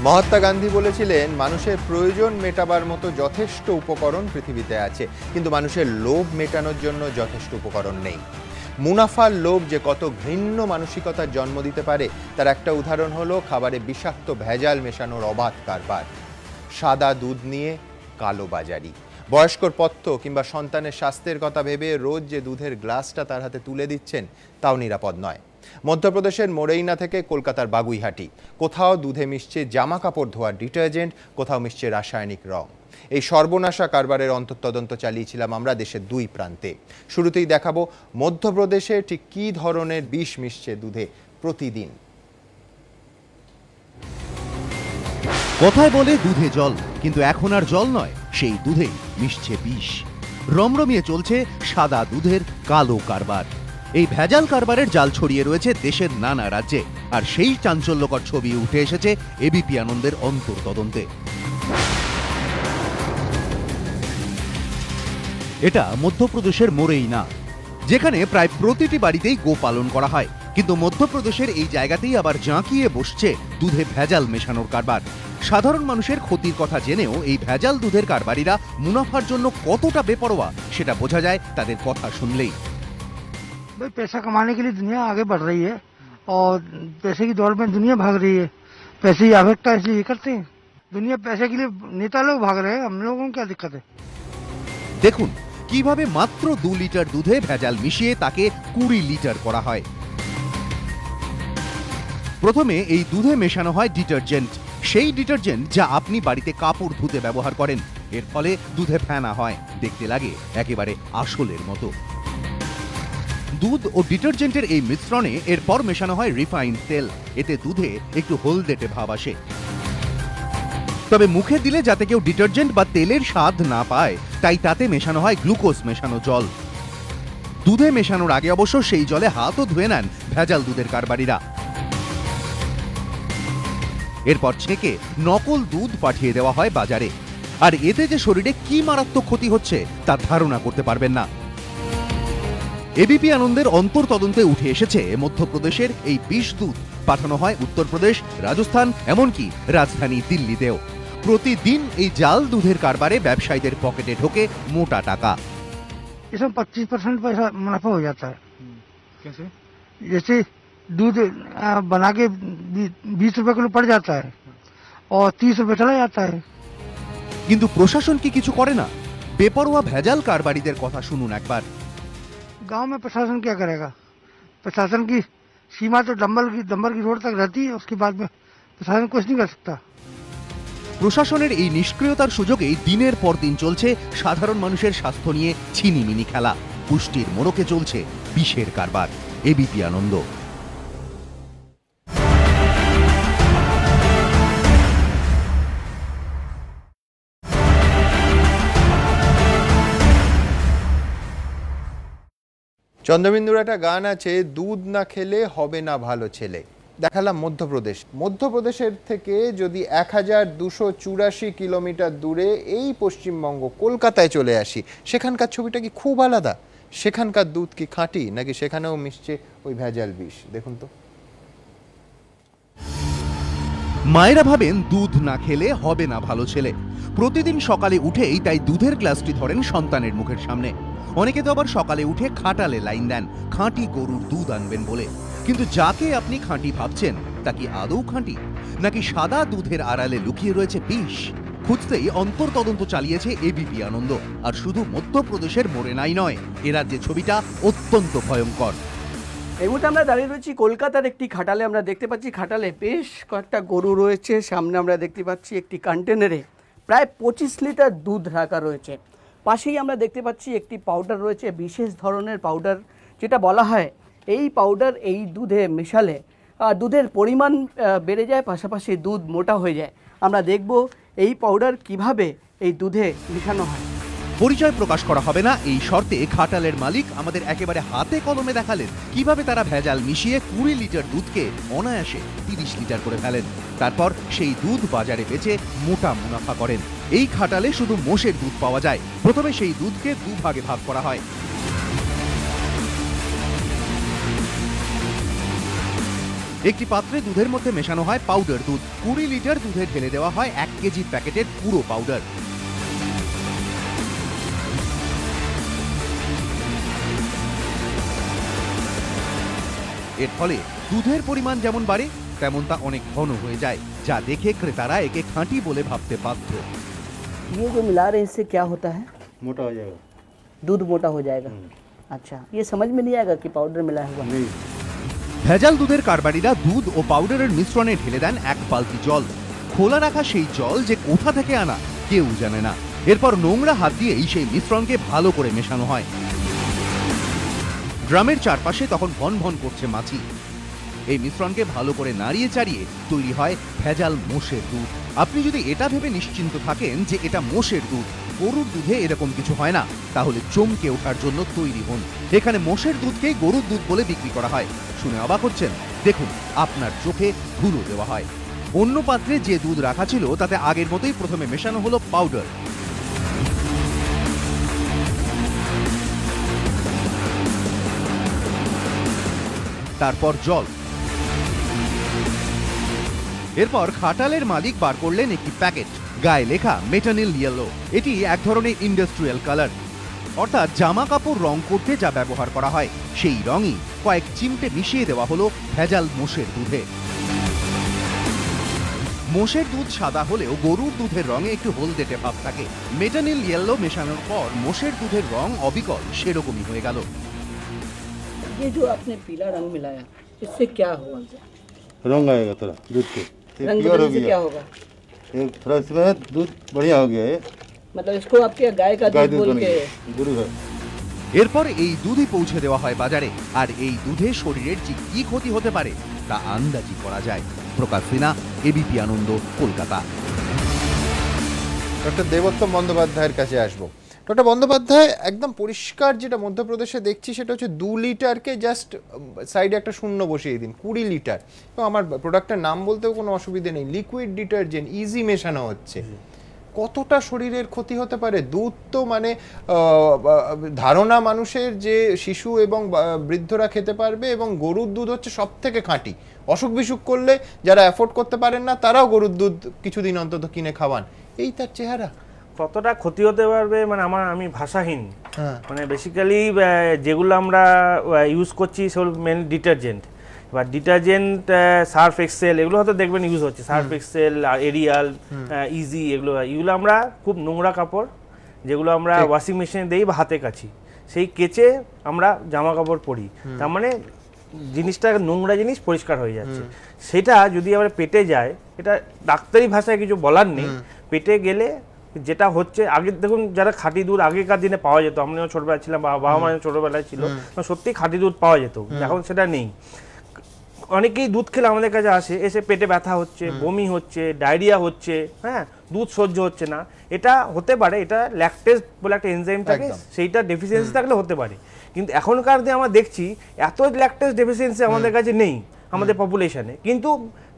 মহাত্মা গান্ধী বলেছিলেন, মানুষের প্রয়োজন মেটাবার মতো যথেষ্ট উপকরণ পৃথিবীতে আছে, কিন্তু মানুষের লোভ মেটানোর জন্য যথেষ্ট উপকরণ নেই। মুনাফার লোভ যে কত ঘৃণ্য মানসিকতার জন্ম দিতে পারে তার একটা উদাহরণ হলো খাবারে বিষাক্ত ভেজাল মেশানোর অবাধ কারবার। সাদা দুধ নিয়ে কালো বাজারি। বয়স্কর পথ্য কিংবা সন্তানের স্বাস্থ্যের কথা ভেবে রোজ যে দুধের গ্লাসটা তার হাতে তুলে দিচ্ছেন তাও নিরাপদ নয়। মধ্যপ্রদেশের মোরেইনা থেকে কলকাতার বাগুইহাটি, কোথাও দুধে মিশছে জামা কাপড় ধোয়ার ডিটারজেন্ট, কোথাও মিশছে রাসায়নিক রং। এই সর্বনাশা কারবারের অন্তর্তদন্ত চালিয়েছিলাম আমরা দেশের দুই প্রান্তে। শুরুতেই দেখাবো মধ্যপ্রদেশে ঠিক কী ধরনের বিষ মিশছে দুধে প্রতিদিন। কথায় বলে দুধে জল, কিন্তু এখন আর জল নয়, সেই দুধে মিশছে বিষ। রমরমিয়ে চলছে সাদা দুধের কালো কারবার। এই ভেজাল কারবারের জাল ছড়িয়ে রয়েছে দেশের নানা রাজ্যে, আর সেই চাঞ্চল্যকর ছবি উঠে এসেছে এবিপি আনন্দের অন্তর্তদন্তে। এটা মধ্যপ্রদেশের মোরেইনা, যেখানে প্রায় প্রতিটি বাড়িতেই গো পালন করা হয়, কিন্তু মধ্যপ্রদেশের এই জায়গাতেই আবার জাঁকিয়ে বসছে দুধে ভেজাল মেশানোর কারবার। সাধারণ মানুষের ক্ষতির কথা জেনেও এই ভেজাল দুধের কারবারিরা মুনাফার জন্য কতটা বেপরোয়া সেটা বোঝা যায় তাদের কথা শুনলেই। भाई पैसा कमाने के लिए दुनिया आगे बढ़ रही है और पैसे की दौड़ में दुनिया भाग रही है। पैसे की आवश्यकता इसलिए ये करते हैं, दुनिया पैसे के लिए नेता लोग भाग रहे हैं, हम लोगों को क्या दिक्कत है। দেখুন কিভাবে মাত্র 2 লিটার দুধে ভেজাল মিশিয়ে তাকে 20 লিটার করা হয়। প্রথমে এই দুধে মেশানো হয় ডিটারজেন্ট, সেই ডিটারজেন্ট যা আপনি বাড়িতে কাপড় ধুতে ব্যবহার করেন। এর ফলে দুধে ফেনা হয়, দেখতে লাগে একেবারে আসলের মতো। দুধ ও ডিটারজেন্টের এই মিশ্রণে এরপর মেশানো হয় রিফাইন্ড তেল, এতে দুধে একটু হলদেটে ভাব আসে। তবে মুখে দিলে যাতে কেউ ডিটারজেন্ট বা তেলের স্বাদ না পায়, তাই তাতে মেশানো হয় গ্লুকোজ মেশানো জল। দুধে মেশানোর আগে অবশ্য সেই জলে হাতও ধুয়ে নেন ভেজাল দুধের কারবারিরা। এরপর ছেঁকে নকল দুধ পাঠিয়ে দেওয়া হয় বাজারে, আর এতে যে শরীরে কি মারাত্মক ক্ষতি হচ্ছে তার ধারণা করতে পারবেন না। এবিপি আনন্দের অন্তর্তদন্তে উঠে এসেছে মধ্যপ্রদেশের এই বিষ দুধ পাঠানো হয় উত্তরপ্রদেশ, রাজস্থান, এমনকি রাজধানী দিল্লিতেও। প্রতিদিন এই জাল দুধের কারবারে ব্যবসায়ীদের পকেটে ঢোকে মোটা টাকা। इसमें 25% पैसा मुनाफा हो जाता है। कैसे? जैसे दूध बना के 20 रुपए किलो पड़ जाता है और 30 रुपए चला जाता है। কিন্তু प्रशासन की কিছু করে না? বেপরোয়া ভেজাল কারবারিদের কথা শুনুন একবার। गांव में प्रशासन क्या करेगा? प्रशासन की सीमा तो डंबर की रोड तक रहती है, उसके बाद में प्रशासन कुछ नहीं कर सकता। প্রশাসনের এই নিষ্ক্রিয়তার সুযোগেই দিনের পর দিন চলছে সাধারণ মানুষের স্বাস্থ্য নিয়ে ছিনিমিনি খেলা। পুষ্টির মোড়কে চলছে বিষের কারবার। এবিপি আনন্দ। চন্দ্রবিন্দুর একটা গান আছে, দুধ না খেলে হবে না ভালো ছেলে। দেখালাম মধ্যপ্রদেশের থেকে যদি 1284 কিলোমিটার দূরে এই পশ্চিমবঙ্গ কলকাতায় চলে আসি, সেখানকার ছবিটা কি খুব আলাদা? সেখানকার দুধ কি খাঁটি, নাকি সেখানেও মিশছে ওই ভেজাল বিষ? দেখুন তো। মায়েরা ভাবেন দুধ না খেলে হবে না ভালো ছেলে। প্রতিদিন সকালে উঠেই তাই দুধের গ্লাসটি ধরেন সন্তানের মুখের সামনে। অনেকে তো আবার সকালে উঠে খাটালে লাইন দেন খাঁটি গরুর দুধ আনবেন বলে। কিন্তু যাকে আপনি খাঁটি ভাবছেন তা কি আদৌ খাঁটি, নাকি সাদা দুধের আড়ালে লুকিয়ে রয়েছে বিষ? খুঁজতেই অন্তর্তদন্ত চালিয়েছে এবিপি আনন্দ। আর শুধু মধ্যপ্রদেশের মোরেনাই নয়, এ রাজ্যে ছবিটা অত্যন্ত ভয়ঙ্কর। এই মুহূর্তে আমরা দাঁড়িয়ে রয়েছি কলকাতার একটি খাটালে। আমরা দেখতে পাচ্ছি খাটালে বেশ কয়েকটা গরু রয়েছে। সামনে আমরা দেখতে পাচ্ছি একটি কন্টেনারে প্রায় 25 লিটার দুধ রাখা রয়েছে। পাশেই আমরা দেখতে পাচ্ছি একটি পাউডার রয়েছে, বিশেষ ধরনের পাউডার, যেটা বলা হয় এই পাউডার এই দুধে মেশালে দুধের পরিমাণ বেড়ে যায়, পাশাপাশি দুধ মোটা হয়ে যায়। আমরা দেখব এই পাউডার কিভাবে এই দুধে মেশানো হয়। পরিচয় প্রকাশ করা হবে না এই শর্তে খাটালের মালিক আমাদের একেবারে হাতে কলমে দেখালেন কিভাবে তারা ভেজাল মিশিয়ে 20 লিটার দুধকে অনায়াসে 30 লিটার করে ফেলেন। তারপর সেই দুধ বাজারে বেচে মোটা মুনাফা করেন। এই খাটালে শুধু মোষের দুধ পাওয়া যায়। প্রথমে সেই দুধকে দুভাগে ভাগ করা হয়। একটি পাত্রে দুধের মধ্যে মেশানো হয় পাউডার দুধ। 20 লিটার দুধে ঢেলে দেওয়া হয় 1 কেজি প্যাকেটের পুরো পাউডার। এর ফলে দুধের পরিমাণ যেমন বাড়ে তেমন তা অনেক ঘন হয়ে যায়, যা দেখে ক্রেতারা একে খাঁটি বলে ভাবতে বাধ্য। ये जो मिला रहे हैं इससे क्या होता है? मोटा हो जाएगा। दूध मोटा हो जाएगा। अच्छा, ये समझ में नहीं आएगा कि पाउडर मिला हुआ है। नहीं, ভেজাল দুধের কারবারিরা দুধ ও পাউডারের মিশ্রণে ঢেলে দেন 1 বালতি জল। খোলা রাখা সেই জল যে কোথা থেকে আনা কেউ জানে না। এরপর নোংরা হাত দিয়েই সেই মিশ্রণকে ভালো করে মেশানো হয়। ড্রামের চারপাশে তখন ভন ভন করছে মাছি। এই মিশ্রণকে ভালো করে নাড়িয়ে চাড়িয়ে তৈরি হয় ভেজাল মোষের দুধ। আপনি যদি এটা ভেবে নিশ্চিন্ত থাকেন যে এটা মোষের দুধ, গরুর দুধে এরকম কিছু হয় না, তাহলে চমকে ওঠার জন্য তৈরি হন। এখানে মোষের দুধকেই গরুর দুধ বলে বিক্রি করা হয়। শুনে অবাক হচ্ছেন? দেখুন, আপনার চোখে ধুলো দেওয়া হয়। অন্য পাত্রে যে দুধ রাখা ছিল তাতে আগের মতোই প্রথমে মেশানো হলো পাউডার। তারপর জল। এরপর খাটালের মালিক বার করলেন একটি প্যাকেট, গায়ে লেখা মেটানিল ইয়েলো। এটি এক ধরনের ইন্ডাস্ট্রিয়াল কালার, অর্থাৎ জামা কাপড় রং করতে যা ব্যবহার করা হয় সেই রঙই কয়েক চিমটে মিশিয়ে দেওয়া হলো ভেজাল মোষের দুধে। মোষের দুধ সাদা হলেও গরুর দুধের রঙে একটু হলদেটে ভাব থাকে। মেটানিল ইয়েলো মেশানোর পর মোষের দুধের রং অবিকল সেরকমই হয়ে গেল। ये जो आपने पीला रंग मिलाया, इससे क्या हुआ? रंग आएगा थोड़ा दूध के, ये रंग प्योर हो बदलने से क्या गया। होगा? ये थोड़ा इसमें दूध बढ़िया हो गया है। मतलब इसको आपके गाय का गाय दूध दूध बोल बन के गया, गुरु है। এরপর এই দুধই পৌঁছে দেওয়া হয় বাজারে। আর এই দুধে শরীরের যে কি ক্ষতি হতে পারে তা আন্দাজি করা যায়। প্রকাশ সিনহা, এবিপি আনন্দ, কলকাতা। ডক্টর দেবোত্তম বন্দ্যোপাধ্যায়ের কাছে আসবো। ডক্টর বন্দ্যোপাধ্যায়, একদম পরিষ্কার যেটা মধ্যপ্রদেশে দেখছি সেটা হচ্ছে 2 লিটারকে জাস্ট সাইডে একটা শূন্য বসিয়ে দিন, 20 লিটার। এবং আমার প্রোডাক্টের নাম বলতেও কোনো অসুবিধে নেই, লিকুইড ডিটারজেন্ট, ইজি মেশানো হচ্ছে। কতটা শরীরের ক্ষতি হতে পারে? দুধ তো মানে ধারণা মানুষের যে শিশু এবং বৃদ্ধরা খেতে পারবে, এবং গরুর দুধ হচ্ছে সব থেকে খাঁটি। অসুখ বিসুখ করলে যারা অ্যাফোর্ড করতে পারেন না তারাও গরুর দুধ কিছুদিন অন্তত কিনে খাওয়ান। এই তার চেহারা। কতটা ক্ষতি হতে পারবে মানে আমি ভাষাহীন। মানে বেসিক্যালি যেগুলো আমরা ইউজ করছি সেগুলো মেনলি ডিটারজেন্ট। এবার ডিটারজেন্ট, সার্ফ এক্সেল, এগুলো হয়তো দেখবেন ইউজ হচ্ছে, সার্ফ এক্সেল, এরিয়াল, ইজি, এগুলো আমরা খুব নোংরা কাপড় যেগুলো আমরা ওয়াশিং মেশিনে দিই বা হাতে কাছি, সেই কেচে আমরা জামা কাপড় পরি। তার মানে জিনিসটা নোংরা জিনিস পরিষ্কার হয়ে যাচ্ছে। সেটা যদি আবার পেটে যায়, এটা ডাক্তারি ভাষায় কিছু বলার নেই, পেটে গেলে যেটা হচ্ছে, আগে দেখুন যারা খাঁটি দুধ আগেকার দিনে পাওয়া যেত, আমিও ছোটবেলায় ছিলাম বা বাবা মায়ের ছোটবেলায় ছিল, সত্যি খাঁটি দুধ পাওয়া যেত, এখন সেটা নেই। অনেকেই দুধ খেলে আমাদের কাছে আসে, এসে পেটে ব্যথা হচ্ছে, বমি হচ্ছে, ডায়রিয়া হচ্ছে, হ্যাঁ, দুধ সহ্য হচ্ছে না। এটা হতে পারে, এটা ল্যাকটেজ বলে একটা এনজাইম থাকে, সেইটা ডেফিসিয়েন্সি থাকলে হতে পারে। কিন্তু এখনকার দিনে আমরা দেখছি এত ল্যাকটেজ ডেফিসিয়েন্সি আমাদের কাছে নেই আমাদের পপুলেশনে, কিন্তু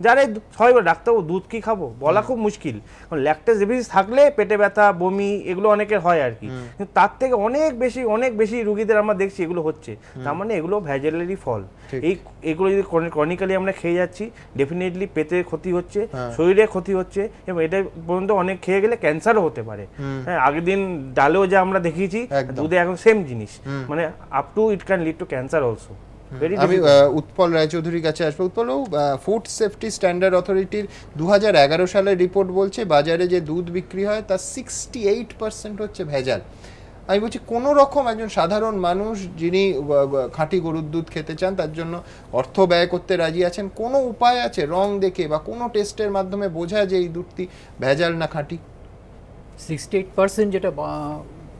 যারা সবাই ডাক্তারবাবু দুধ কি খাবো বলা খুব মুশকিল, কারণ ল্যাকটেজ ডেফিসিয়েন্সি থাকলে পেটে ব্যথা, বমি এগুলো অনেকের হয় আর কি। কিন্তু তার থেকে অনেক বেশি রুগীদের আমরা দেখছি এগুলো হচ্ছে। তার মানে এগুলো ভেজালেরই ফল। এগুলো যদি ক্রনিক্যালি আমরা খেয়ে যাচ্ছি, ডেফিনেটলি পেটে ক্ষতি হচ্ছে, শরীরে ক্ষতি হচ্ছে, এবং এটা পর্যন্ত অনেক খেয়ে গেলে ক্যান্সারও হতে পারে। হ্যাঁ, আগের দিন ডালেও যা আমরা দেখিয়েছি, দুধে এখন সেম জিনিস, মানে up to it can lead to cancer also. আমি উৎপল রায়চৌধুরীর কাছে আসবো। উৎপল, ফুড সেফটি স্ট্যান্ডার্ড অথরিটির 2011 সালের রিপোর্ট বলছে বাজারে যে দুধ বিক্রি হয় তার 68% হচ্ছে ভেজাল। আমি বলছি, কোনো রকম একজন সাধারণ মানুষ যিনি খাঁটি গরুর দুধ খেতে চান, তার জন্য অর্থ ব্যয় করতে রাজি আছেন, কোনো উপায় আছে রং দেখে বা কোনো টেস্টের মাধ্যমে বোঝা যে এই দুধটি ভেজাল না খাঁটি? 68% যেটা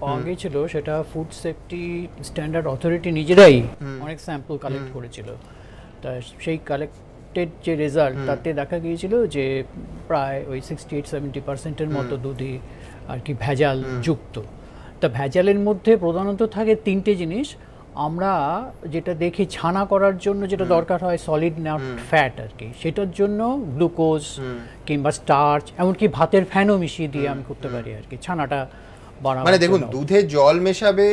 পাওয়া গিয়েছিল সেটা ফুড সেফটি স্ট্যান্ডার্ড অথরিটি নিজেরাই অনেক স্যাম্পল কালেক্ট করেছিল। তা সেই কালেক্টেড যে রেজাল্ট, তাতে দেখা গিয়েছিল যে প্রায় ওই 68-70%-এর মতো দুধই আর কি ভেজাল যুক্ত। তা ভেজালের মধ্যে প্রধানত থাকে 3টে জিনিস। আমরা যেটা দেখি ছানা করার জন্য যেটা দরকার হয় সলিড নাট ফ্যাট আর কি, সেটার জন্য গ্লুকোজ কিংবা স্টার্চ, এমনকি ভাতের ফ্যানও মিশিয়ে দিয়ে আমি করতে পারি আর কি ছানাটা বাড়াবার মানে দেখুন জন্য। দুধে জল মেশাবে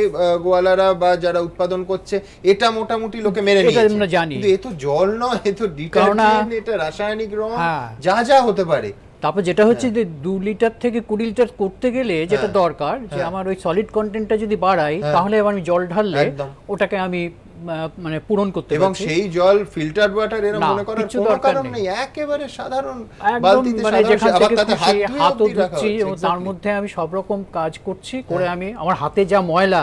গোয়ালারা বা যারা উৎপাদন করছে, এটা মোটামুটি লোকে মেনে এটা নিয়েছে, আমরা জানি। কিন্তু এ তো জল নয়, এ তো ডিটারজেন্ট, এটা রাসায়নিক রং, হ্যাঁ। যা যা হতে পারে। তারপর যেটা হচ্ছে যে 2 লিটার থেকে 20 লিটার করতে গেলে যেটা দরকার, যে আমার ওই সলিড কন্টেন্টটা যদি বাড়াই, তাহলে আমি জল ঢাললে ওটাকে আমি মানে পূরণ করতে পারছি। এবং সেই জল ফিল্টার ওয়াটার এর মনে করার কোনো কারণ নেই, একেবারে সাধারণ বালতিতে, মানে যেখান আবার থেকে তাতে হাতও ধুয়ে রাখা ধুচ্ছি, হচ্ছে, তার মধ্যে আমি সব রকম কাজ করছি, করে আমি আমার হাতে যা ময়লা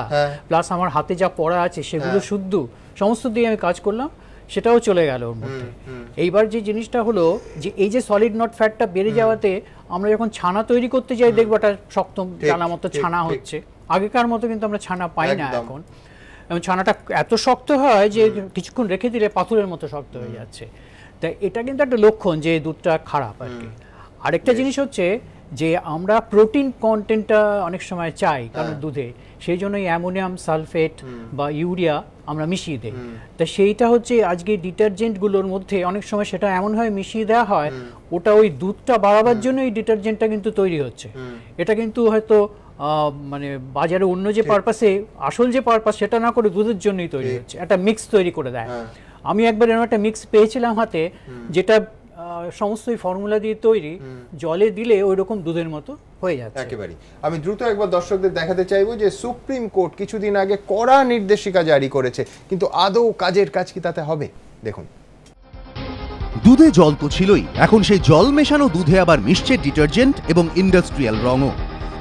প্লাস আমার হাতে যা পড়া আছে সেগুলো শুদ্ধ সমস্ত দিয়ে আমি কাজ করলাম, সেটাও চলে গেল ওর মধ্যে। এইবার যে জিনিসটা হলো যে এই যে সলিড নট ফ্যাটটা বেড়ে যাওয়াতে আমরা যখন ছানা তৈরি করতে যাই দেখবো একটা শক্ত জানা মতো ছানা হচ্ছে, আগেকার মতো কিন্তু আমরা ছানা পাই না এখন, এবং ছানাটা এত শক্ত হয় যে কিছুক্ষণ রেখে দিলে পাথরের মতো শক্ত হয়ে যাচ্ছে। তাই এটা কিন্তু একটা লক্ষণ যে দুধটা খারাপ আর কি। আরেকটা জিনিস হচ্ছে যে আমরা প্রোটিন কন্টেন্টটা অনেক সময় চাই কারণ দুধে, সেই জন্য অ্যামোনিয়াম সালফেট বা ইউরিয়া আমরা মিশিয়ে দিই। তা সেইটা হচ্ছে আজকে ডিটারজেন্টগুলোর মধ্যে অনেক সময় সেটা এমনভাবে মিশিয়ে দেওয়া হয়, ওটা ওই দুধটা বাড়াবার জন্য এই ডিটারজেন্টটা কিন্তু তৈরি হচ্ছে। এটা কিন্তু হয়তো মানে বাজারে অন্য যে পারপাসে, আসল যে পারপাস সেটা না করে দুধের জন্যই তৈরি হচ্ছে, একটা মিক্স তৈরি করে দেয়। আমি একবার এরকম একটা মিক্স পেয়েছিলাম হাতে, যেটা সমস্তই ফর্মুলা দিয়ে তৈরি, জলে দিলে ওই রকম দুধের মতো হয়ে যাচ্ছে একেবারে। আমি দ্রুত একবার দর্শকদের দেখাতে চাইবো যে সুপ্রিম কোর্ট কিছুদিন আগে কড়া নির্দেশিকা জারি করেছে, কিন্তু আদৌ কাজের কাজ কি তাতে হবে? দেখুন, দুধে জল তো ছিলই, এখন সেই জল মেশানো দুধে আবার মিশছে ডিটারজেন্ট এবং ইন্ডাস্ট্রিয়াল রঙও।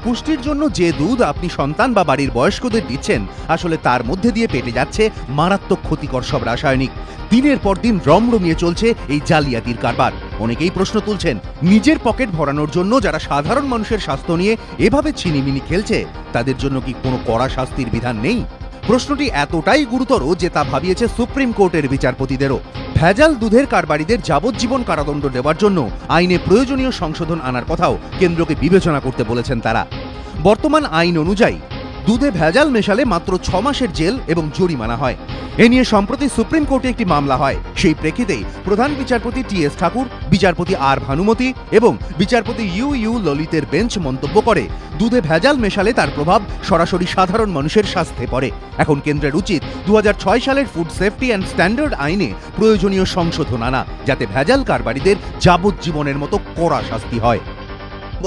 পুষ্টির জন্য যে দুধ আপনি সন্তান বা বাড়ির বয়স্কদের দিচ্ছেন, আসলে তার মধ্যে দিয়ে পেটে যাচ্ছে মারাত্মক ক্ষতিকর সব রাসায়নিক। দিনের পর দিন রমরমিয়ে চলছে এই জালিয়াতির কারবার। অনেকেই প্রশ্ন তুলছেন, নিজের পকেট ভরানোর জন্য যারা সাধারণ মানুষের স্বাস্থ্য নিয়ে এভাবে ছিনিমিনি খেলছে, তাদের জন্য কি কোনো কড়া শাস্তির বিধান নেই? প্রশ্নটি এতটাই গুরুতর যে তা ভাবিয়েছে সুপ্রিম কোর্টের বিচারপতিদেরও। ভেজাল দুধের কারবারিদের যাবজ্জীবন কারাদণ্ড দেওয়ার জন্য আইনে প্রয়োজনীয় সংশোধন আনার কথাও কেন্দ্রকে বিবেচনা করতে বলেছেন তারা। বর্তমান আইন অনুযায়ী দুধে ভেজাল মেশালে মাত্র 6 মাসের জেল এবং জরিমানা হয়। এ নিয়ে সম্প্রতি সুপ্রিম কোর্টে একটি মামলা হয়। সেই প্রেক্ষিতেই প্রধান বিচারপতি টি.এস. ঠাকুর, বিচারপতি আর. ভানুমতি এবং বিচারপতি ইউ ললিতের বেঞ্চ মন্তব্য করে, দুধে ভেজাল মেশালে তার প্রভাব সরাসরি সাধারণ মানুষের স্বাস্থ্যে পড়ে। এখন কেন্দ্রের উচিত 2006 সালের ফুড সেফটি অ্যান্ড স্ট্যান্ডার্ড আইনে প্রয়োজনীয় সংশোধন আনা, যাতে ভেজাল কারবারিদের যাবজ্জীবনের মতো কড়া শাস্তি হয়।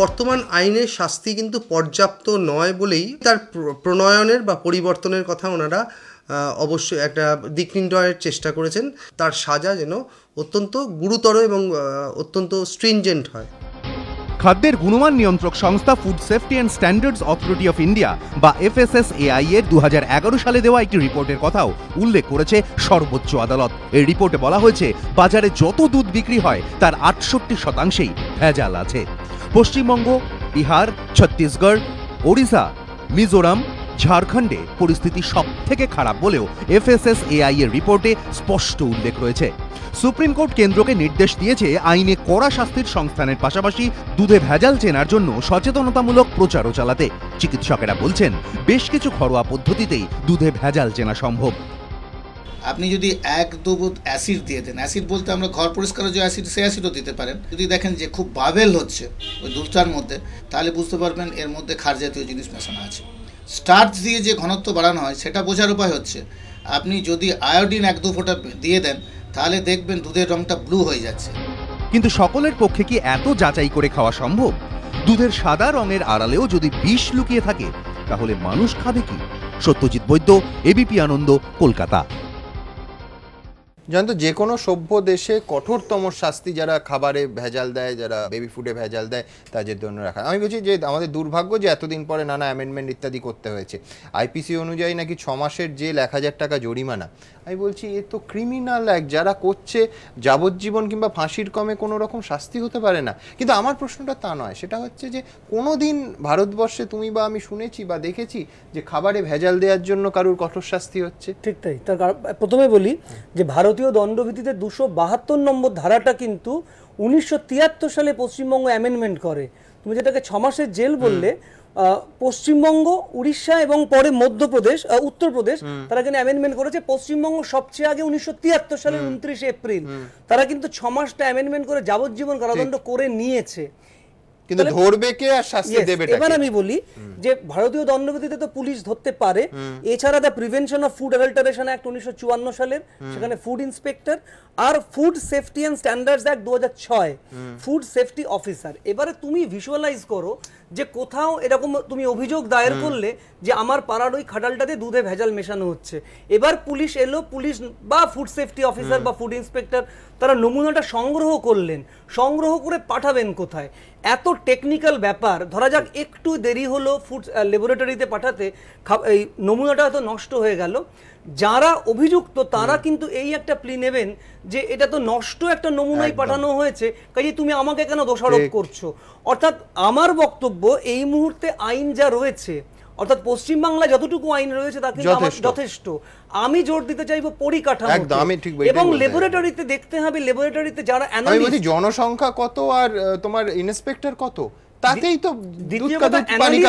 বর্তমান আইনের শাস্তি কিন্তু পর্যাপ্ত নয় বলেই তার প্রণয়নের বা পরিবর্তনের কথা ওনারা অবশ্যই একটা দিক নির্ণয়ের চেষ্টা করেছেন। তার সাজা যেন অত্যন্ত গুরুতর এবং অত্যন্ত স্ট্রিনজেন্ট হয়। খাদ্যের গুণমান নিয়ন্ত্রক সংস্থা food safety and standards authority of India বা FSSAI এর 2011 সালে দেওয়া একটি রিপোর্টের কথাও উল্লেখ করেছে সর্বোচ্চ আদালত। এই রিপোর্টে বলা হয়েছে, বাজারে যত দুধ বিক্রি হয় তার 68% ভেজাল আছে। পশ্চিমবঙ্গ, বিহার, ছত্তিশগড়, ওড়িশা, মিজোরাম, ঝাড়খণ্ডে পরিস্থিতি সব থেকে খারাপ বলেও FSSAI এর রিপোর্টে স্পষ্ট উল্লেখ রয়েছে। সুপ্রিম কোর্ট কেন্দ্রকে নির্দেশ দিয়েছে আইনে কড়া শাস্তির সংস্থানের পাশাপাশি দুধে ভেজাল চেনার জন্য সচেতনতামূলক প্রচারও চালাতে। চিকিৎসকেরা বলছেন, বেশ কিছু ঘরোয়া পদ্ধতিতেই দুধে ভেজাল চেনা সম্ভব। আপনি যদি 1-2 বোতল অ্যাসিড দিয়ে দেন, অ্যাসিড বলতে আমরা ঘর পরিষ্কারের যে অ্যাসিড, সেই অ্যাসিডও দিতে পারেন। যদি দেখেন যে খুব বাবেল হচ্ছে ওই দুধটার মধ্যে, তাহলে বুঝতে পারবেন এর মধ্যে ক্ষার জাতীয় জিনিস মেশানো আছে। স্টার্চ দিয়ে যে ঘনত্ব বাড়ানো হয় সেটা বোঝার উপায় হচ্ছে, আপনি যদি আয়োডিন 1-2 ফোঁটা দিয়ে দেন, তাহলে দেখবেন দুধের রঙটা ব্লু হয়ে যাচ্ছে। কিন্তু সকলের পক্ষে কি এত যাচাই করে খাওয়া সম্ভব? দুধের সাদা রঙের আড়ালেও যদি বিষ লুকিয়ে থাকে, তাহলে মানুষ খাবে কি? সত্যজিৎ বৈদ্য, ABP আনন্দ, কলকাতা। জানতো, যে কোনো সভ্য দেশে কঠোরতম শাস্তি যারা খাবারে ভেজাল দেয়, যারা বেবি ফুডে ভেজাল দেয়, তাদের জন্য রাখা। আমি বলছি যে আমাদের দুর্ভাগ্য যে এতদিন পরে নানা অ্যামেন্ডমেন্ট ইত্যাদি করতে হয়েছে। IPC অনুযায়ী নাকি 6 মাসের জেল, 1000 টাকা জরিমানা। আমি বলছি এ তো ক্রিমিনাল অ্যাক্ট, যারা করছে যাবজ্জীবন কিংবা ফাঁসির কমে কোনো রকম শাস্তি হতে পারে না। কিন্তু আমার প্রশ্নটা তা নয়, সেটা হচ্ছে যে কোনো দিন ভারতবর্ষে তুমি বা আমি শুনেছি বা দেখেছি যে খাবারে ভেজাল দেওয়ার জন্য কারুর কঠোর শাস্তি হচ্ছে? ঠিক তাই। তার প্রথমে বলি যে ভারতীয় দণ্ডবিধিতে 272 নম্বর ধারাটা কিন্তু 1973 সালে পশ্চিমবঙ্গ অ্যামেন্ডমেন্ট করে। তুমি যেটাকে 6 মাসের জেল বললে, পশ্চিমবঙ্গ, উড়িষ্যা এবং পরে মধ্যপ্রদেশ, উত্তরপ্রদেশ, তারা কিন্তু অ্যামেন্ডমেন্ট করেছে। পশ্চিমবঙ্গ সবচেয়ে আগে 1973 সালের 29 এপ্রিল তারা কিন্তু 6 মাসটা অ্যামেন্ডমেন্ট করে যাবজ্জীবন কারাদণ্ড করে নিয়েছে। কিন্তু ধরবে কে আর শাস্তি দেবে কে? এবার আমি বলি যে ভারতীয় দণ্ডবিধিতে তো পুলিশ ধরতে পারে, এছাড়া the prevention of food adulteration act 1954 সালের, সেখানে ফুড ইন্সপেক্টর, আর food safety and standards act 2006 food safety officer. এবারে তুমি ভিজুয়ালাইজ করো যে কোথাও এরকম তুমি অভিযোগ দায়ের করলে যে আমার পাড়ার ওই খাটালটাতে দুধে ভেজাল মেশানো হচ্ছে, এবার পুলিশ এলো, পুলিশ বা ফুড সেফটি অফিসার বা ফুড ইন্সপেক্টর তারা নমুনাটা সংগ্রহ করলেন, সংগ্রহ করে পাঠাবেন কোথায়? এত টেকনিক্যাল ব্যাপার, ধরা যাক একটু দেরি হলো ফুড ল্যাবরেটরিতে পাঠাতে, এই নমুনাটা হয়তো নষ্ট হয়ে গেল, যারা অভিযুক্ত তারা কিন্তু এই একটা প্লি নেবেন যে এটা তো নষ্ট একটা নমুনাই পাঠানো হয়েছে, কাজে তুমি আমাকে কেন দোষারোপ করছো? অর্থাৎ আমার বক্তব্য এই মুহূর্তে আইন যা রয়েছে, অর্থাৎ পশ্চিমবাংলায় যতটুকু আইন রয়েছে তা কিন্তু আমার যথেষ্ট। আমি জোর দিতে চাইবো পরিকাঠামো এবং ল্যাবরেটরিতে দেখতে হবে, ল্যাবরেটরিতে যারা অ্যানালিস্ট, জনসংখ্যা কত আর তোমার ইন্সপেক্টর কত, তাতেই তো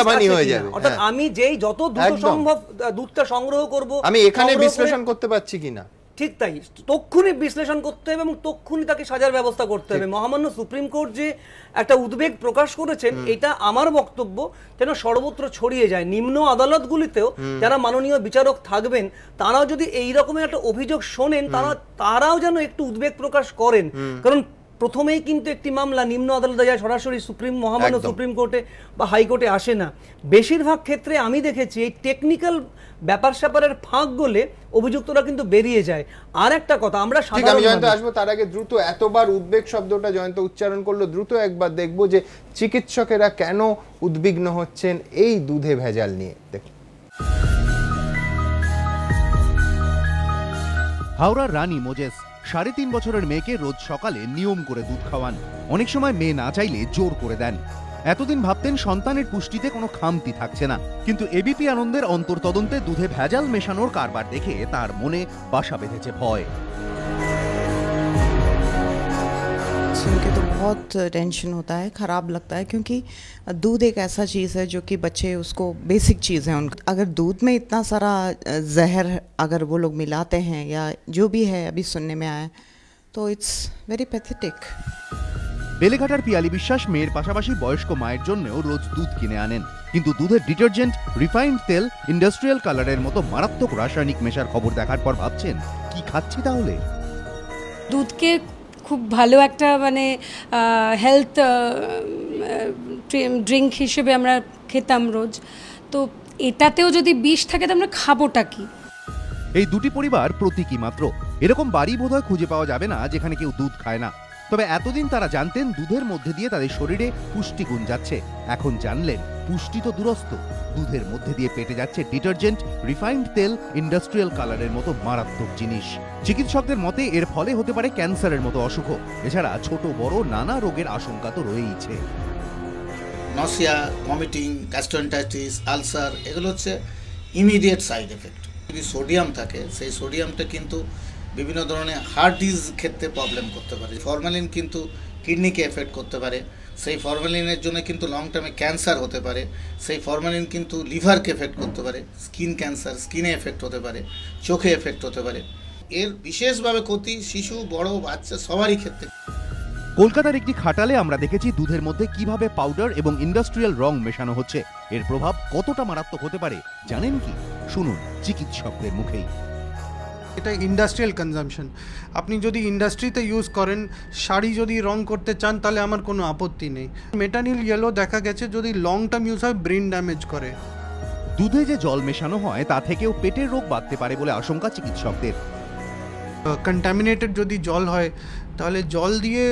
পানি হয়ে যাবে। অর্থাৎ আমি যেই যত দ্রুত সম্ভব দুধটা সংগ্রহ করব, আমি এখানে বিশ্লেষণ করতে পারছি কিনা, ঠিক তাই তক্ষুনি বিশ্লেষণ করতে হবে এবং তক্ষুনি তাকে সাজার ব্যবস্থা করতে হবে। মহামান্য সুপ্রিম কোর্ট যে একটা উদ্বেগ প্রকাশ করেছেন, এটা আমার বক্তব্য যেন সর্বত্র ছড়িয়ে যায়। নিম্ন আদালতগুলিতেও যারা মাননীয় বিচারক থাকবেন, তারাও যদি এই রকমের একটা অভিযোগ শোনেন, তারাও যেন একটু উদ্বেগ প্রকাশ করেন। কারণ প্রথমেই কিন্তু একটি মামলা নিম্ন আদালতে যায়, সরাসরি মহামান্য সুপ্রিম কোর্টে বা হাইকোর্টে আসে না। বেশিরভাগ ক্ষেত্রে আমি দেখেছি এই টেকনিক্যাল ব্যাপার স্যাপারের ফাঁক গলে অভিযুক্তরা কিন্তু বেরিয়ে যায়। আর একটা কথা, আমরা আমি জয়ন্ত আসবো, তার আগে দ্রুত, এতবার উদ্বেগ শব্দটা জয়ন্ত উচ্চারণ করলো, দ্রুত একবার দেখবো যে চিকিৎসকেরা কেন উদ্বিগ্ন হচ্ছেন এই দুধে ভেজাল নিয়ে। দেখুন, হাওড়ার রানী মোজেস 3.5 বছরের মেয়েকে রোজ সকালে নিয়ম করে দুধ খাওয়ান। অনেক সময় মেয়ে না চাইলে জোর করে দেন। এতদিন ভাবতেন সন্তানের পুষ্টিতে কোনো খামতি থাকছে না, কিন্তু এবিপি আনন্দের অন্তর্তদন্তে দুধে ভেজাল মেশানোর কারবার দেখে তার মনে বাসা বেঁধেছে ভয়। सुन के तो बहुत टेंशन होता है, ख़राब लगता है, क्योंकि दूध एक ऐसा चीज़ है जो कि बच्चे उसको बेसिक चीज़ है उनका। अगर दूध में इतना सारा जहर अगर वो लोग मिलाते हैं या जो भी है अभी सुनने में आया, तो इट्स वेरी पैथेटिक। বেলেঘাটার পিয়ালি বিশ্বাস মেয়ের পাশাপাশি বয়স্ক মায়ের জন্যও রোজ দুধ কিনে আনেন, কিন্তু দুধের ডিটারজেন্ট, রিফাইন্ড তেল, ইন্ডাস্ট্রিয়াল কালারের মতো মারাত্মক রাসায়নিক মেশার খবর দেখার পর ভাবছেন কি খাচ্ছি তাহলে। দুধকে খুব ভালো একটা মানে হেলথ ড্রিঙ্ক হিসেবে আমরা খেতাম রোজ, তো এটাতেও যদি বিষ থাকে তো আমরা খাবোটা কি? এই দুটি পরিবার প্রতীকী মাত্র। এরকম বাড়ি বোধহয় খুঁজে পাওয়া যাবে না যেখানে কেউ দুধ খায় না। তবে এতদিন তারা জানতেন দুধের মধ্যে দিয়ে তাদের শরীরে পুষ্টিগুণ যাচ্ছে, এখন জানলেন পুষ্টি তো দূরস্থ, দুধের মধ্যে দিয়ে পেটে যাচ্ছে ডিটারজেন্ট, রিফাইন্ড তেল, ইন্ডাস্ট্রিয়াল কালারের মতো মারাত্মক জিনিস। চিকিৎসকদের মতে এর ফলে হতে পারে ক্যান্সারের মতো অসুখ, এছাড়া ছোট বড় নানা রোগের আশঙ্কা তো রয়েইছে। নসিয়া, ভমিটিং, গ্যাস্ট্রোএন্টারাইটিস, আলসার, এগুলো হচ্ছে ইমিডিয়েট সাইড এফেক্ট। যদি সোডিয়াম থাকে, সেই সোডিয়ামটা কিন্তু বিভিন্ন ধরনের হার্ট ডিজিজ ক্ষেত্রে প্রবলেম করতে পারে। ফরমালিন কিন্তু কিডনিকে এফেক্ট করতে পারে, সেই ফরমালিনের জন্য কিন্তু লং টার্মে ক্যান্সার হতে পারে, সেই ফরমালিন কিন্তু লিভারকে এফেক্ট করতে পারে, স্কিন ক্যান্সার, স্কিনে এফেক্ট হতে পারে, চোখে এফেক্ট হতে পারে। এর বিশেষভাবে ক্ষতি শিশু, বড়, বাচ্চা সবারই ক্ষেত্রে। কলকাতার একটি খাটালে আমরা দেখেছি দুধের মধ্যে কিভাবে পাউডার এবং ইন্ডাস্ট্রিয়াল রং মেশানো হচ্ছে। এর প্রভাব কতটা মারাত্মক হতে পারে জানেন কি? শুনুন চিকিৎসকদের মুখেই। এটা ইন্ডাস্ট্রিয়াল কনজাম্পশন। আপনি যদি ইন্ডাস্ট্রিতে ইউজ করেন, শাড়ি যদি রং করতে চান তাহলে আমার কোনো আপত্তি নেই। মেটানিল ইয়েলো দেখা গেছে যদি লং টার্ম ইউজ হয় ব্রেন ড্যামেজ করে। দুধে যে জল মেশানো হয় তা থেকেও পেটের রোগ বাড়তে পারে বলে আশঙ্কা চিকিৎসকদের। কন্টামিনেটেড যদি জল হয় তাহলে জল দিয়ে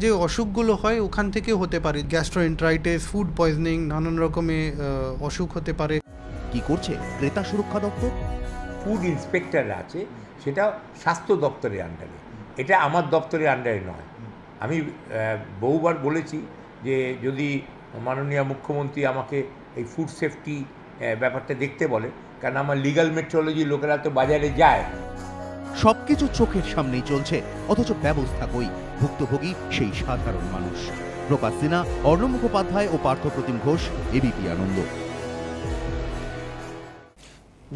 যে অসুখগুলো হয় ওখান থেকে হতে পারে, গ্যাস্ট্রোএন্টারাইটিস, ফুড পয়জনিং, নানান রকমের অসুখ হতে পারে। কি করছে ক্রেতা সুরক্ষা দপ্তর? ফুড ইন্সপেক্টর আছে, সেটা স্বাস্থ্য দপ্তরের আন্ডারে, এটা আমার দপ্তরের আন্ডারে নয়। আমি বহুবার বলেছি যে যদি মাননীয় মুখ্যমন্ত্রী আমাকে এই ফুড সেফটি ব্যাপারটা দেখতে বলে, কারণ আমার লিগ্যাল মেট্রোলজি লোকেরা তো বাজারে যায়। সবকিছু চোখের সামনেই চলছে, অথচ ব্যবস্থা কই? ভুক্তভোগী সেই সাধারণ মানুষ। প্রকাশ সিনহা, অর্ণব মুখোপাধ্যায় ও পার্থপ্রতিম ঘোষ, এবিপি আনন্দ।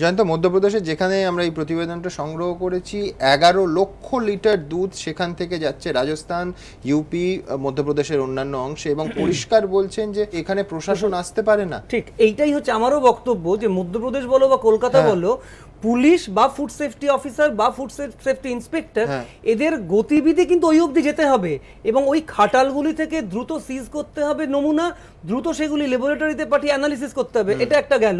জয়ন্ত, মধ্যপ্রদেশে যেখানে আমরা এই প্রতিবেদনটা সংগ্রহ করেছি 11 লক্ষ লিটার দুধ সেখান থেকে যাচ্ছে রাজস্থান, ইউপি, মধ্যপ্রদেশের অন্যান্য অংশে, এবং পরিষ্কার বলছেন যে এখানে প্রশাসন আসতে পারে না। ঠিক এইটাই হচ্ছে আমারও বক্তব্য, যে মধ্যপ্রদেশ বলো বা কলকাতা বলো, পুলিশ বা ফুড সেফটি অফিসার বা ফুড সেফটি ইন্সপেক্টর, এদের গতিবিধি কিন্তু ওই অবধি যেতে হবে এবং ওই খাটালগুলি থেকে দ্রুত সিজ করতে হবে নমুনা, দ্রুত সেগুলি ল্যাবরেটরিতে পাঠিয়ে অ্যানালিসিস করতে হবে। এটা একটা গেল।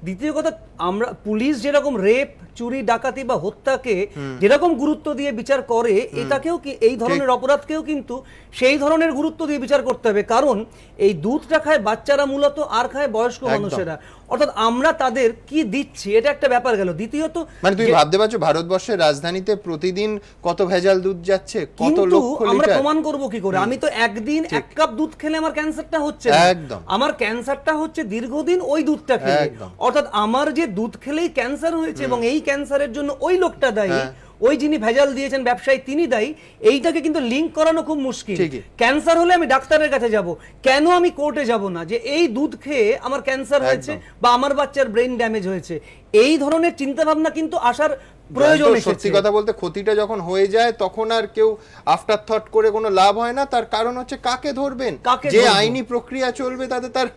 দ্বিতীয় কথা, আমরা পুলিশ যেরকম রেপ, চুরি, ডাকাতি বা হত্যাকে যেরকম গুরুত্ব দিয়ে বিচার করে, এটাকেও কি এই ধরনের অপরাধকেও কিন্তু সেই ধরনের গুরুত্ব দিয়ে বিচার করতে হবে। কারণ এই দুধটা খায় বাচ্চারা মূলত, আর খায় বয়স্ক মানুষেরা। অর্থাৎ আমরা তাদের কি দিচ্ছি, এটা একটা ব্যাপার গেল। দ্বিতীয়ত, মানে তুমি ভাবতে পারছো ভারতবর্ষের রাজধানীতে প্রতিদিন কত ভেজাল দুধ যাচ্ছে, কত লক্ষ লিটার। আমরা প্রমাণ করব কি করে? আমি তো একদিন 1 কাপ দুধ খেলে আমার ক্যান্সারটা হচ্ছে না, আমার ক্যান্সারটা হচ্ছে দীর্ঘদিন ওই দুধটা খেলে। অর্থাৎ আমার যে দুধ খেলেই ক্যান্সার হয়েছে এবং এই ক্যান্সারের জন্য ওই লোকটা দায়ী, ওই যিনি ভেজাল দিয়েছেন ব্যবসায়ী তিনি দায়ী, এইটাকে কিন্তু লিঙ্ক করানো খুব মুশকিল। ক্যান্সার হলে আমি ডাক্তারের কাছে যাব, কেন আমি কোর্টে যাব না যে এই দুধ খেয়ে আমার ক্যান্সার হয়েছে বা আমার বাচ্চার ব্রেন ড্যামেজ হয়েছে? এই ধরনের চিন্তা ভাবনা কিন্তু আসার প্রয়োজন এসেছে। সত্যি কথা বলতে ক্ষতিটা যখন হয়ে যায় তখন আর কেউ আফটার থট করে কোনো লাভ হয় না। তার কারণ হচ্ছে কাকে ধরবেন, যে আইনি প্রক্রিয়া চলবে তাতে তার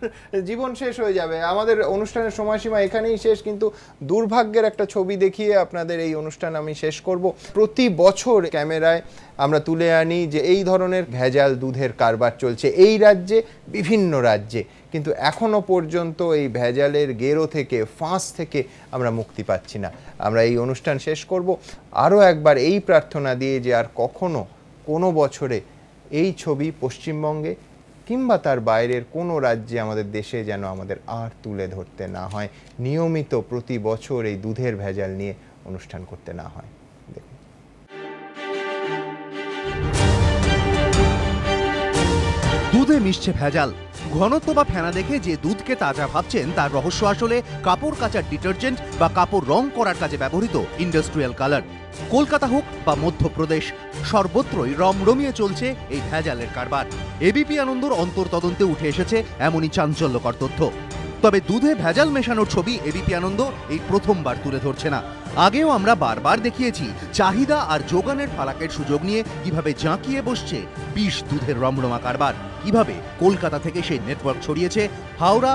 জীবন শেষ হয়ে যাবে। আমাদের অনুষ্ঠানের সময়সীমা এখানেই শেষ, কিন্তু দুর্ভাগ্যের একটা ছবি দেখিয়ে আপনাদের এই অনুষ্ঠান আমি শেষ করব। প্রতি বছর ক্যামেরায় আমরা তুলে আনি যে এই ধরনের ভেজাল দুধের কারবার চলছে এই রাজ্যে, বিভিন্ন রাজ্যে, কিন্তু এখনো পর্যন্ত এই ভেজালের গেরো থেকে, ফাঁস থেকে আমরা মুক্তি পাচ্ছি না। আমরা এই অনুষ্ঠান শেষ করব আরও একবার এই প্রার্থনা দিয়ে যে আর কখনো কোনো বছরে এই ছবি পশ্চিমবঙ্গে কিংবা তার বাইরের কোনো রাজ্যে আমাদের দেশে যেন আমাদের আর তুলে ধরতে না হয়, নিয়মিত প্রতি বছর এই দুধের ভেজাল নিয়ে অনুষ্ঠান করতে না হয়। দুধে মিশছে ভেজাল। ঘনত্ব বা ফেনা দেখে যে দুধকে তাজা ভাবছেন তার রহস্য আসলে কাপড় কাচার ডিটারজেন্ট বা কাপড় রং করার কাজে ব্যবহৃত ইন্ডাস্ট্রিয়াল কালার। কলকাতা হোক বা মধ্যপ্রদেশ, সর্বত্রই রমরমিয়ে চলছে এই ভেজালের কারবার। এবিপি আনন্দর অন্তর্তদন্তে উঠে এসেছে এমনই চাঞ্চল্যকর তথ্য। তবে দুধে ভেজাল মেশানোর ছবি এবিপি আনন্দ এই প্রথমবার তুলে ধরছে না। আগেও আমরা বারবার দেখিয়েছি চাহিদা আর যোগানের ফারাকের সুযোগ নিয়ে কিভাবে জাঁকিয়ে বসছে বিষ দুধের রমরমা কারবার, কিভাবে কলকাতা থেকে সেই নেটওয়ার্ক ছড়িয়েছে হাওড়া,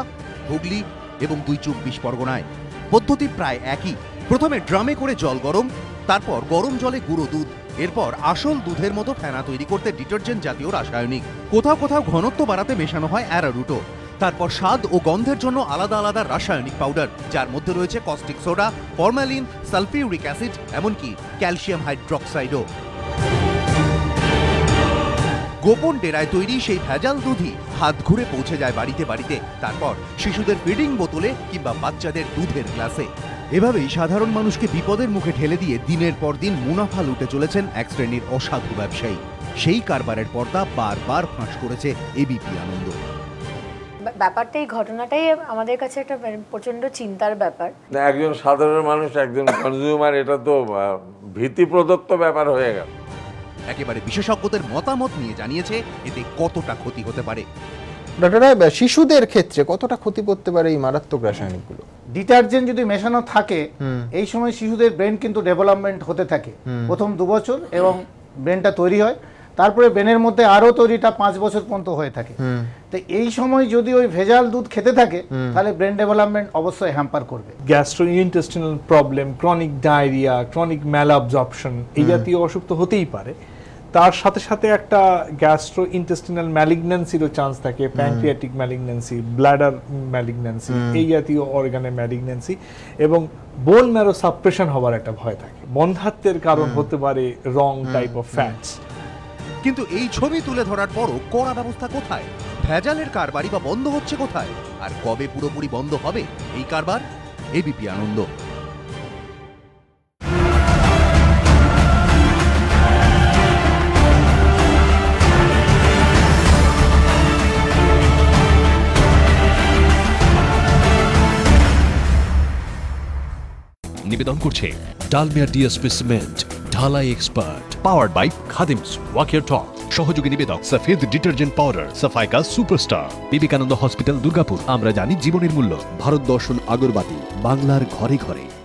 হুগলি এবং ২ পরগনায়। পদ্ধতি প্রায় একই। প্রথমে ড্রামে করে জল গরম, তারপর গরম জলে গুঁড়ো দুধ, এরপর আসল দুধের মতো ফেনা তৈরি করতে ডিটারজেন্ট জাতীয় রাসায়নিক, কোথাও কোথাও ঘনত্ব বাড়াতে মেশানো হয় অ্যারারুটও, তারপর স্বাদ ও গন্ধের জন্য আলাদা আলাদা রাসায়নিক পাউডার, যার মধ্যে রয়েছে caustic soda, formalin, sulphuric acid, এমনকি ক্যালসিয়াম হাইড্রক্সাইডও। গোপন ডেরায় তৈরি সেই ভেজাল দুধই হাত ঘুরে পৌঁছে যায় বাড়িতে বাড়িতে, তারপর শিশুদের ফিডিং বোতলে কিংবা বাচ্চাদের দুধের গ্লাসে। এভাবেই সাধারণ মানুষকে বিপদের মুখে ঠেলে দিয়ে দিনের পর দিন মুনাফা লুটে চলেছেন এক শ্রেণীর অসাধু ব্যবসায়ী। সেই কারবারের পর্দা বারবার ফাঁস করেছে এবিপি আনন্দ। ব্যাপারটা, এই ঘটনাটাই আমাদের কাছে একটা প্রচন্ড চিন্তার ব্যাপার। একজন সাধারণ মানুষ, একজন কনজিউমার, এটা তো ভীতিপ্রদত্ত ব্যাপার হয়ে গেল। একেবারে বিশেষজ্ঞদের মতামত নিয়ে জানিয়েছে এতে কতটা ক্ষতি হতে পারে। ডক্টর রায়, শিশুদের ক্ষেত্রে কতটা ক্ষতি করতে পারে এই মারাত্মক রাসায়নিকগুলো? ডিটারজেন্ট যদি মেশানো থাকে, এই সময় শিশুদের ব্রেন কিন্তু ডেভেলপমেন্ট হতে থাকে প্রথম 2 বছর, এবং ব্রেনটা তৈরি হয়, তারপরে ব্রেনের মধ্যে আরো তৈরিটা 5 বছর পর্যন্ত হয়ে থাকে। তো এই সময় যদি ওই ভেজাল দুধ খেতে থাকে তাহলে ব্রেন ডেভেলপমেন্ট অবশ্যই হ্যাম্পার করবে। Gastrointestinal problem, chronic diarrhoea, chronic malabsorption এই জাতীয় অসুখ তো হতেই পারে। তার সাথে সাথে একটা গ্যাস্ট্রোইন্টেস্টিনাল ম্যালিগন্যান্সিরও চান্স থাকে, প্যানক্রিয়াটিক ম্যালিগন্যান্সি, ব্লাডার ম্যালিগন্যান্সি, এই জাতীয় অর্গানের ম্যালিগন্যান্সি, এবং বোন ম্যারো সাপ্রেশন হওয়ার একটা ভয় থাকে। বন্ধ্যাত্বের কারণ হতে পারে রং টাইপ অফ ফ্যাটস। কিন্তু এই ছবি তুলে ধরার পরও কড়া ব্যবস্থা কোথায়? ভেজালের কারবারই বা বন্ধ হচ্ছে কোথায়? আর কবে পুরোপুরি বন্ধ হবে এই কারবার? এবিপি আনন্দ। নিবেদন করছে ডালমিয়া ডিএসপি সিমেন্ট, ঢালাই এক্সপার্ট, পাওয়ার্ড বাই খাদিমস ওয়াকিয়ার টপ, সহযোগী নিবেদক সফেদ ডিটারজেন্ট পাউডার, সাফাইকা সুপারস্টার, বিবেকানন্দ হসপিটাল দুর্গাপুর। আমরা জানি জীবনের মূল্য। ভারত দর্শন আগরবাতি, বাংলার ঘরে ঘরে।